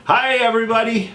Hi everybody!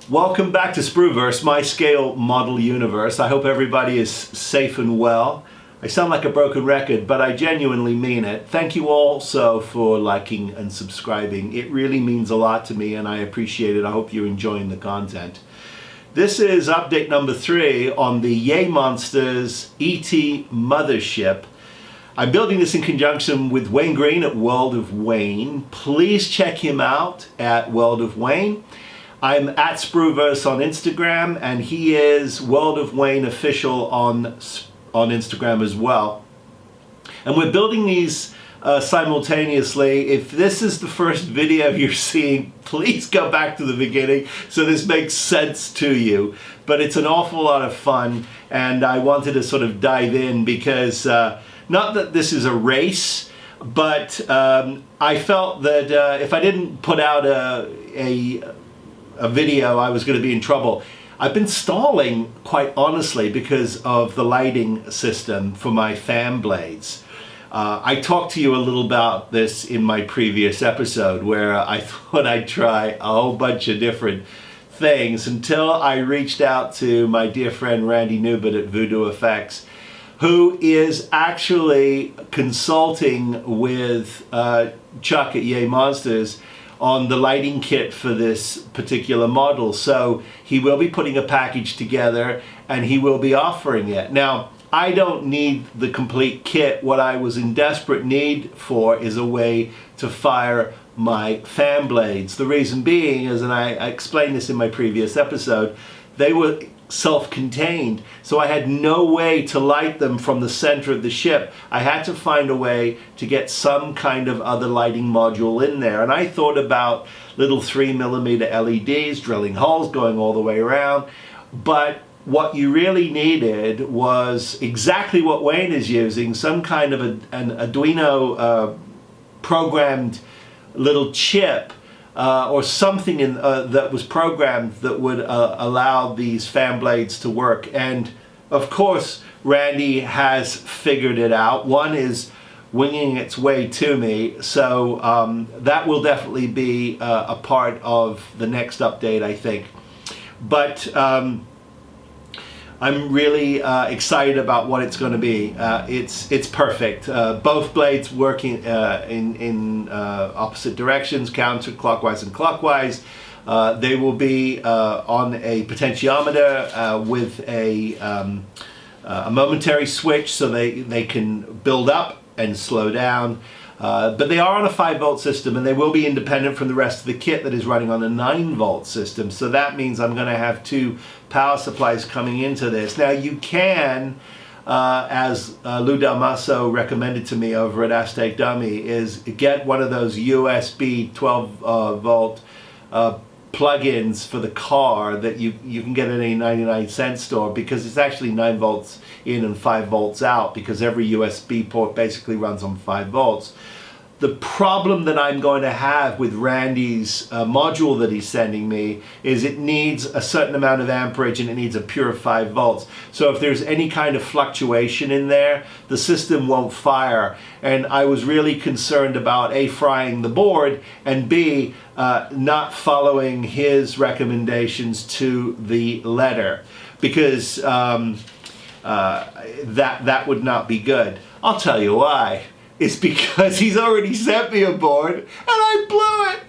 Welcome back to Spruverse, my scale model universe. I hope everybody is safe and well. I sound like a broken record, but I genuinely mean it. Thank you also for liking and subscribing. It really means a lot to me and I appreciate it. I hope you're enjoying the content. This is update number 3 on the Yay Monsters ET Mothership. I'm building this in conjunction with Wayne Green at World of Wayne. Please check him out at World of Wayne. I'm at Spruverse on Instagram, and he is World of Wayne official on Instagram as well. And we're building these simultaneously. If this is the first video you're seeing, please go back to the beginning so this makes sense to you. But it's an awful lot of fun, and I wanted to sort of dive in because not that this is a race, but I felt that if I didn't put out a video, I was going to be in trouble. I've been stalling, quite honestly, because of the lighting system for my fan blades. I talked to you a little about this in my previous episode where I thought I'd try a whole bunch of different things until I reached out to my dear friend Randy Newbert at Voodoo Effects, who is actually consulting with Chuck at Yay Monsters on the lighting kit for this particular model. So he will be putting a package together and he will be offering it. Now, I don't need the complete kit. What I was in desperate need for is a way to fire my fan blades. The reason being is, and I explained this in my previous episode, they were self-contained, so I had no way to light them from the center of the ship. I had to find a way to get some kind of other lighting module in there, and I thought about little 3mm LEDs, drilling holes going all the way around, but what you really needed was exactly what Wayne is using, some kind of an Arduino programmed little chip or something that was programmed that would allow these fan blades to work. And of course Randy has figured it out. One is winging its way to me, so that will definitely be a part of the next update, I think. But I'm really excited about what it's going to be. It's perfect. Both blades working in opposite directions, counterclockwise and clockwise. They will be on a potentiometer with a momentary switch, so they can build up and slow down. But they are on a 5-volt system, and they will be independent from the rest of the kit that is running on a 9-volt system. So that means I'm going to have 2 power supplies coming into this. Now you can, as Lou Del Maso recommended to me over at Aztek Dummy, is get one of those USB 12-volt plug-ins for the car that you can get at a 99-cent store, because it's actually 9 volts in and 5 volts out, because every USB port basically runs on 5 volts. The problem that I'm going to have with Randy's module that he's sending me is it needs a certain amount of amperage and it needs a pure 5 volts. So if there's any kind of fluctuation in there, the system won't fire. And I was really concerned about A, frying the board, and B, not following his recommendations to the letter, because that would not be good. I'll tell you why. It's because he's already sent me a board and I blew it.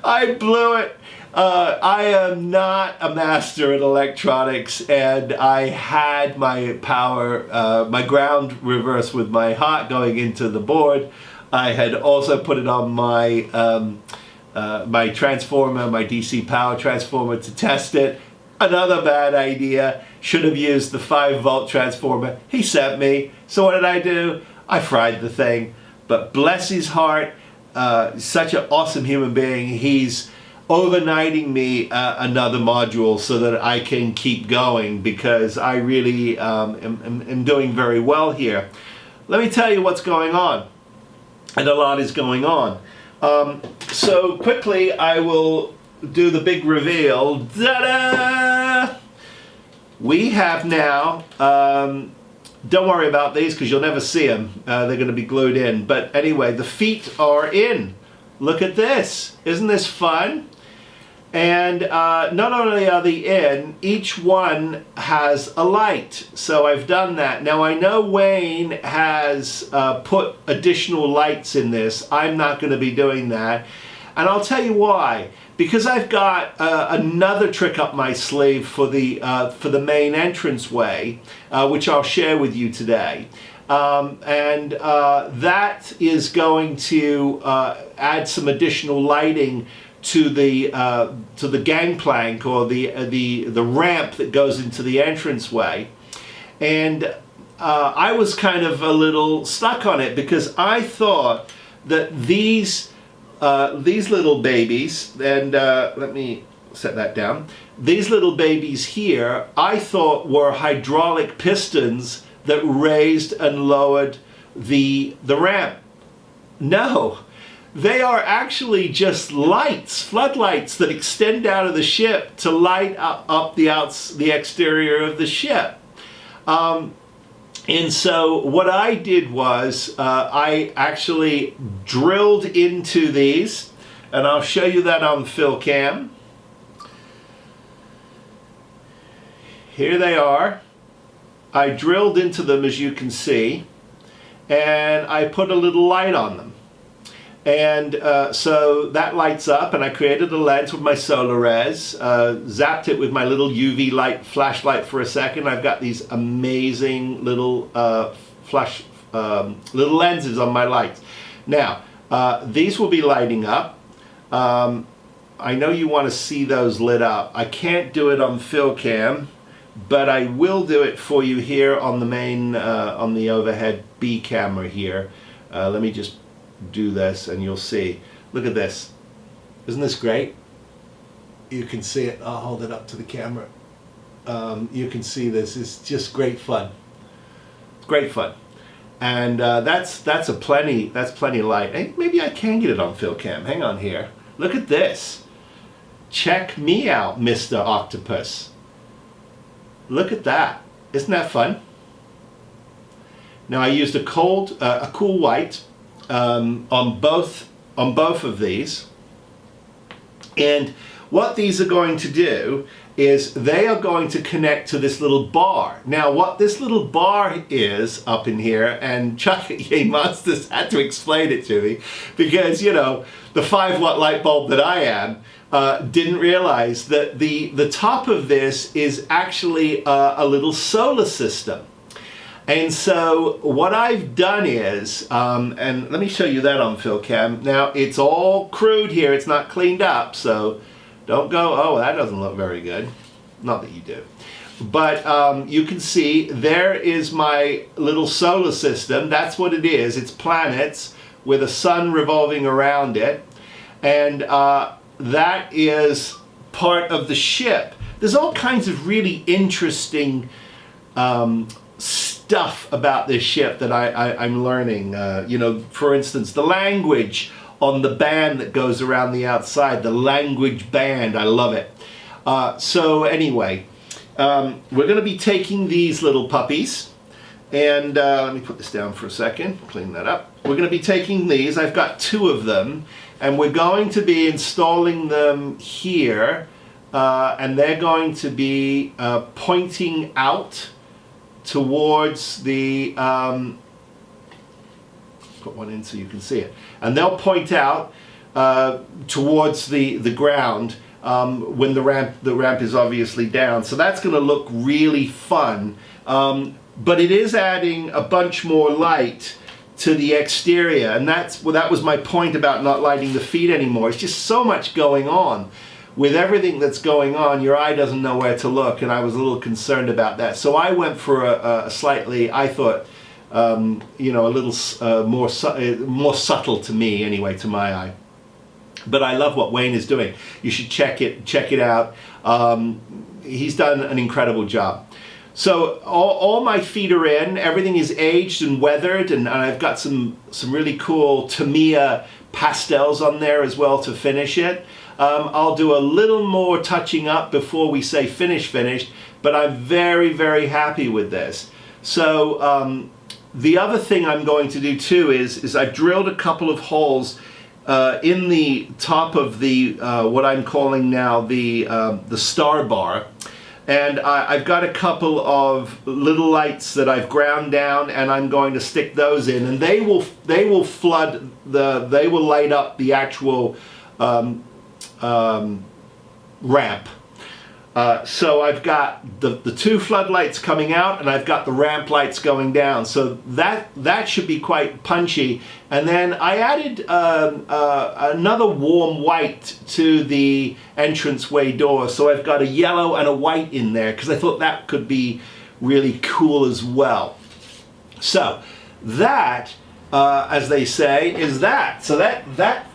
I blew it. I am not a master in electronics, and I had my power, my ground reversed with my hot going into the board. I had also put it on my my transformer, my DC power transformer, to test it. Another bad idea. Should have used the 5-volt transformer he sent me. So what did I do? I fried the thing. But bless his heart, such an awesome human being, he's overnighting me another module so that I can keep going, because I really am doing very well here. Let me tell you what's going on, and a lot is going on. So quickly I will do the big reveal. Ta-da! We have now, don't worry about these because you'll never see them. They're going to be glued in. But anyway, the feet are in. Look at this. Isn't this fun? And not only are they in, each one has a light. So I've done that. Now I know Wayne has put additional lights in this. I'm not going to be doing that. And I'll tell you why. Because I've got another trick up my sleeve for the main entranceway, which I'll share with you today. That is going to add some additional lighting to the gangplank, or the ramp that goes into the entranceway. And I was kind of a little stuck on it, because I thought that these little babies, and let me set that down. These little babies here, I thought were hydraulic pistons that raised and lowered the ramp. No. They are actually just lights, floodlights that extend out of the ship to light up the exterior of the ship. And so what I did was I actually drilled into these, and I'll show you that on fill cam. Here they are. I drilled into them, as you can see, and I put a little light on them. And so that lights up, and I created a lens with my solar res, zapped it with my little UV light flashlight for a second. I've got these amazing little little lenses on my lights. Now, these will be lighting up. I know you want to see those lit up. I can't do it on fill cam, but I will do it for you here on the main, on the overhead B camera here. Let me just do this and you'll see. Look at this. Isn't this great? You can see it. I'll hold it up to the camera. You can see this. It's just great fun. It's great fun. And that's plenty light. Hey, maybe I can get it on fill cam. Hang on here. Look at this. Check me out, Mr. Octopus. Look at that. Isn't that fun? Now I used a cool white on both of these, and what these are going to do is they are going to connect to this little bar. Now what this little bar is up in here, and Chuck Yay Monsters had to explain it to me, because you know, the 5-watt light bulb that I am didn't realize that the top of this is actually a little solar system. And so what I've done is, and let me show you that on fill cam. Now it's all crude here, it's not cleaned up, so don't go, oh, that doesn't look very good. Not that you do. But you can see there is my little solar system. That's what it is. It's planets with a sun revolving around it. And that is part of the ship. There's all kinds of really interesting stuff about this ship that I'm learning. You know, for instance, the language on the band that goes around the outside, the language band, I love it. So anyway, we're going to be taking these little puppies, and let me put this down for a second, clean that up. We're going to be taking these, I've got 2 of them, and we're going to be installing them here, and they're going to be pointing out towards the, put one in so you can see it, and they'll point out towards the ground when the ramp is obviously down. So that's going to look really fun, but it is adding a bunch more light to the exterior, and that was my point about not lighting the feet anymore. It's just so much going on. With everything that's going on, your eye doesn't know where to look, and I was a little concerned about that. So I went for a slightly, I thought, you know, a little more subtle to me anyway, to my eye. But I love what Wayne is doing. You should check it out. He's done an incredible job. So all my feet are in. Everything is aged and weathered, and I've got some really cool Tamiya pastels on there as well to finish it. I'll do a little more touching up before we say finished, but I'm very, very happy with this. So the other thing I'm going to do too is I drilled a couple of holes in the top of the what I'm calling now the star bar, and I've got a couple of little lights that I've ground down, and I'm going to stick those in, and they will flood they will light up the actual ramp. So I've got the two floodlights coming out, and I've got the ramp lights going down. So that should be quite punchy. And then I added another warm white to the entranceway door. So I've got a yellow and a white in there because I thought that could be really cool as well. So that, as they say, is that. So that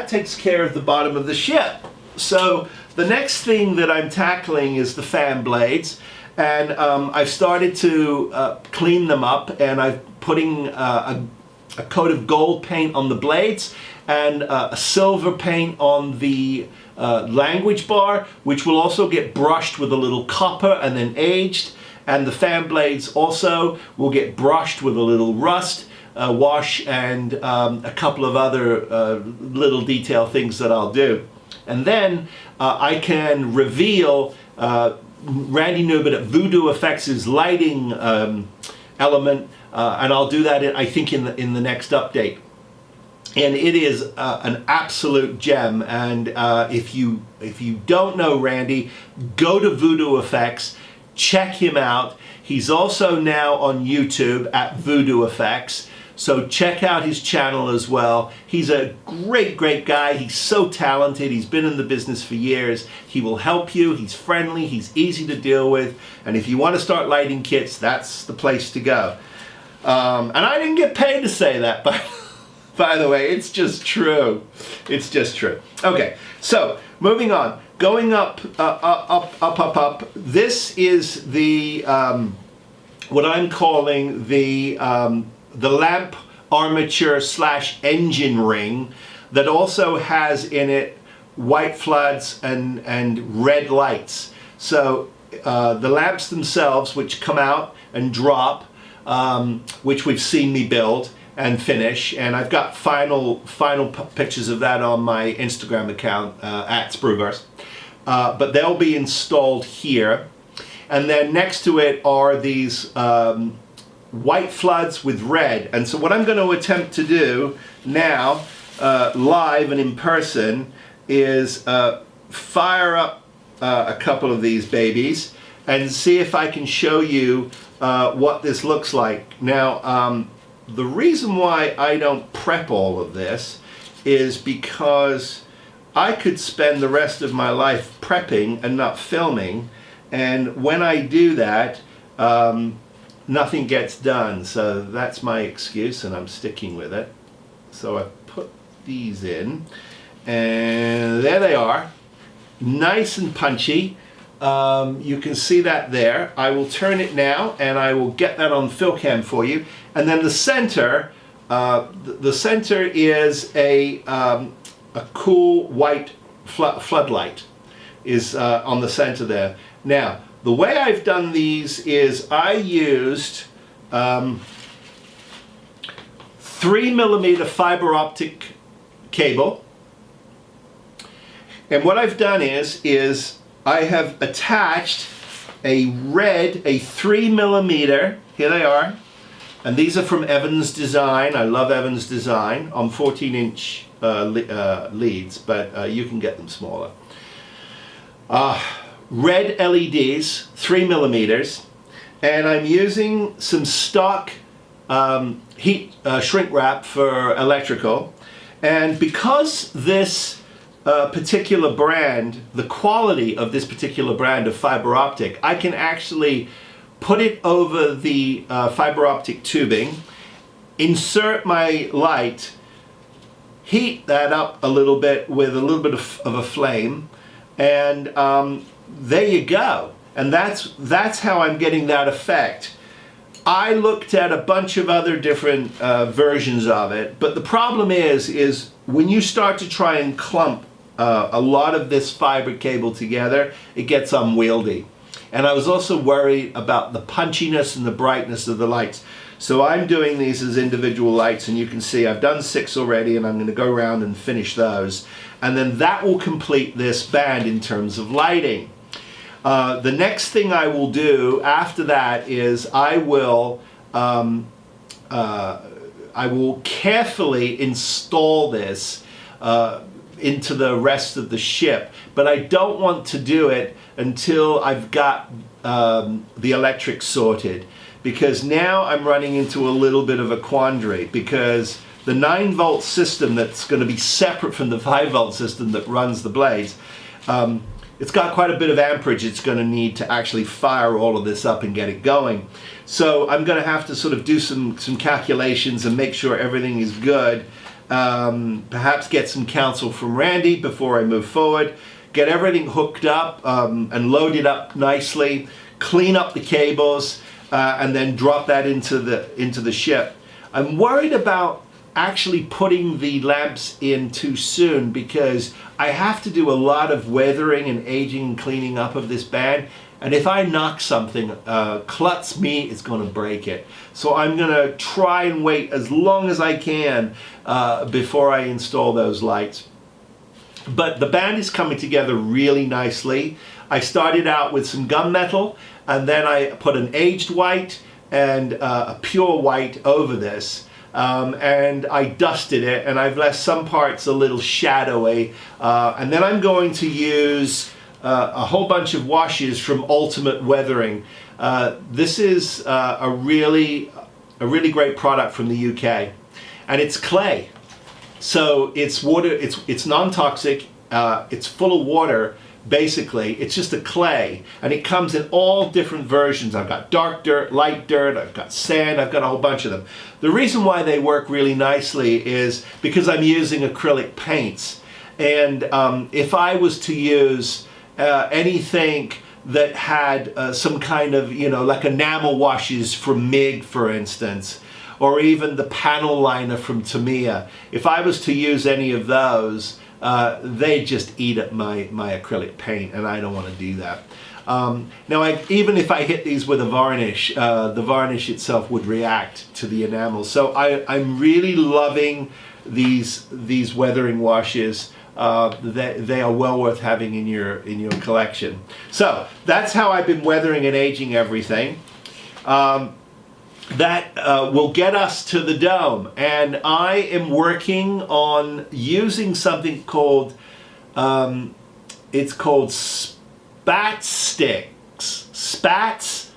takes care of the bottom of the ship. So the next thing that I'm tackling is the fan blades, and I've started to clean them up, and I'm putting a coat of gold paint on the blades and a silver paint on the language bar, which will also get brushed with a little copper and then aged, and the fan blades also will get brushed with a little rust wash and a couple of other little detail things that I'll do. And then I can reveal Randy Newman at Voodoo Effects' lighting element, and I'll do that I think in the next update. And it is an absolute gem. And if you don't know Randy, go to Voodoo Effects, check him out. He's also now on YouTube at Voodoo Effects. So check out his channel as well. He's a great guy. He's so talented. He's been in the business for years. He will help you. He's friendly. He's easy to deal with. And if you want to start lighting kits, that's the place to go. And I didn't get paid to say that, but by the way, it's just true. It's just true. Okay, so moving on. Going up. This is the what I'm calling the lamp armature / engine ring that also has in it white floods and red lights. So the lamps themselves, which come out and drop, which we've seen me build and finish, and I've got final pictures of that on my Instagram account at Spruverse. But they'll be installed here, and then next to it are these white floods with red. And so what I'm going to attempt to do now, live and in person, is fire up a couple of these babies and see if I can show you what this looks like. Now, the reason why I don't prep all of this is because I could spend the rest of my life prepping and not filming, and when I do that, nothing gets done. So that's my excuse, and I'm sticking with it. So I put these in, and there they are, nice and punchy. You can see that there. I will turn it now, and I will get that on Philcam for you. And then the center is a cool white floodlight is on the center there. Now, the way I've done these is I used 3mm fiber optic cable, and what I've done is I have attached a 3mm, here they are, and these are from Evans Design. I love Evans Design on 14-inch leads, but you can get them smaller. Red LEDs, 3mm, and I'm using some stock heat shrink wrap for electrical. And because this particular brand, the quality of this particular brand of fiber optic, I can actually put it over the fiber optic tubing, insert my light, heat that up a little bit with a little bit of a flame, and there you go. And that's how I'm getting that effect. I looked at a bunch of other different versions of it, but the problem is when you start to try and clump a lot of this fiber cable together, it gets unwieldy. And I was also worried about the punchiness and the brightness of the lights. So I'm doing these as individual lights, and you can see I've done 6 already, and I'm going to go around and finish those. And then that will complete this band in terms of lighting. The next thing I will do after that is I will carefully install this into the rest of the ship, but I don't want to do it until I've got the electrics sorted, because now I'm running into a little bit of a quandary, because the 9-volt system that's going to be separate from the 5-volt system that runs the blades, it's got quite a bit of amperage it's going to need to actually fire all of this up and get it going. So I'm going to have to sort of do some calculations and make sure everything is good. Perhaps get some counsel from Randy before I move forward. Get everything hooked up and loaded up nicely. Clean up the cables and then drop that into the ship. I'm worried about actually putting the lamps in too soon, because I have to do a lot of weathering and aging and cleaning up of this band, and if I knock something, klutz me, it's going to break it. So I'm going to try and wait as long as I can before I install those lights. But the band is coming together really nicely. I started out with some gunmetal, and then I put an aged white and a pure white over this. And I dusted it, and I've left some parts a little shadowy, and then I'm going to use a whole bunch of washes from Ultimate Weathering. This is a really great product from the UK, and it's clay, so it's water. It's non-toxic. It's full of water. Basically, it's just a clay, and it comes in all different versions. I've got dark dirt, light dirt, I've got sand, I've got a whole bunch of them. The reason why they work really nicely is because I'm using acrylic paints, and if I was to use anything that had some kind of, like enamel washes from MIG, for instance, or even the panel liner from Tamiya, if I was to use any of those, they just eat up my acrylic paint, and I don't want to do that. Now, even if I hit these with a varnish, the varnish itself would react to the enamel. So I'm really loving these weathering washes. They are well worth having in your collection. So that's how I've been weathering and aging everything. That will get us to the dome, and I am working on using something called it's called SPAZ STIX. SPAZ,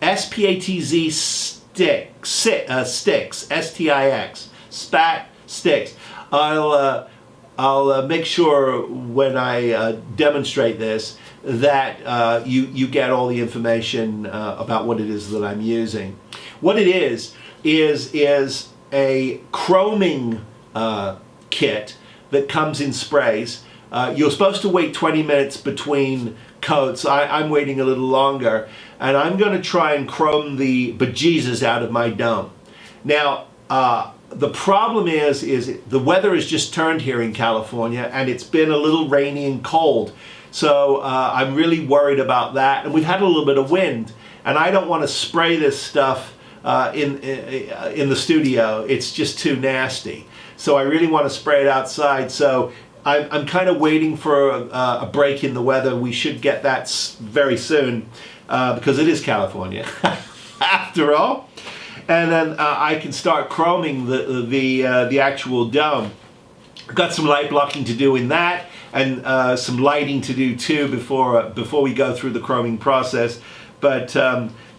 S-P-A-T-Z STIX, STIX, S-T-I-X, SPAZ STIX. I'll make sure when I demonstrate this that you get all the information about what it is that I'm using. What it is a chroming kit that comes in sprays. You're supposed to wait 20 minutes between coats. I'm waiting a little longer, and I'm going to try and chrome the bejesus out of my dome. Now, the problem is the weather has just turned here in California, and it's been a little rainy and cold. So I'm really worried about that, and we've had a little bit of wind, and I don't want to spray this stuff in the studio. It's just too nasty. So I really want to spray it outside. So I'm kind of waiting for a break in the weather. We should get that very soon because it is California after all. And then I can start chroming the actual dome. I've got some light blocking to do in that, and some lighting to do too before we go through the chroming process. But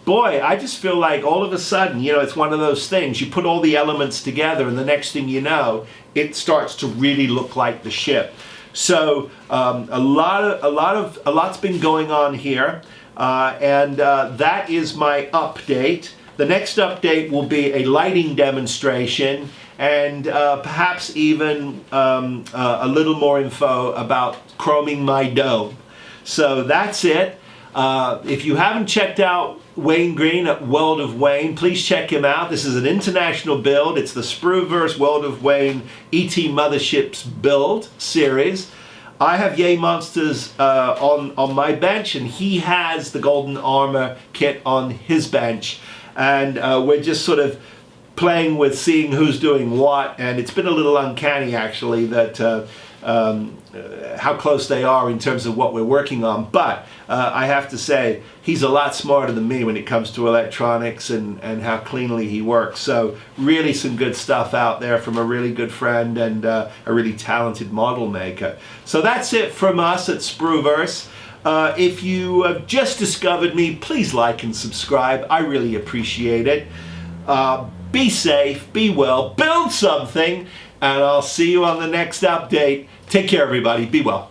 boy, I just feel like all of a sudden, it's one of those things. You put all the elements together, and the next thing you know, it starts to really look like the ship. So a lot's been going on here, and that is my update. The next update will be a lighting demonstration, and perhaps even a little more info about chroming my dome. So that's it. If you haven't checked out Wayne Green at World of Wayne, please check him out. This is an international build. It's the Sprueverse World of Wayne E.T. Motherships build series. I have Yay Monsters on my bench, and he has the Golden Armor kit on his bench. and we're just sort of playing with seeing who's doing what, and it's been a little uncanny actually that how close they are in terms of what we're working on. But I have to say, he's a lot smarter than me when it comes to electronics and how cleanly he works. So really some good stuff out there from a really good friend and a really talented model maker. So that's it from us at Spruverse. If you have just discovered me, please like and subscribe. I really appreciate it. Be safe, be well, build something, and I'll see you on the next update. Take care, everybody. Be well.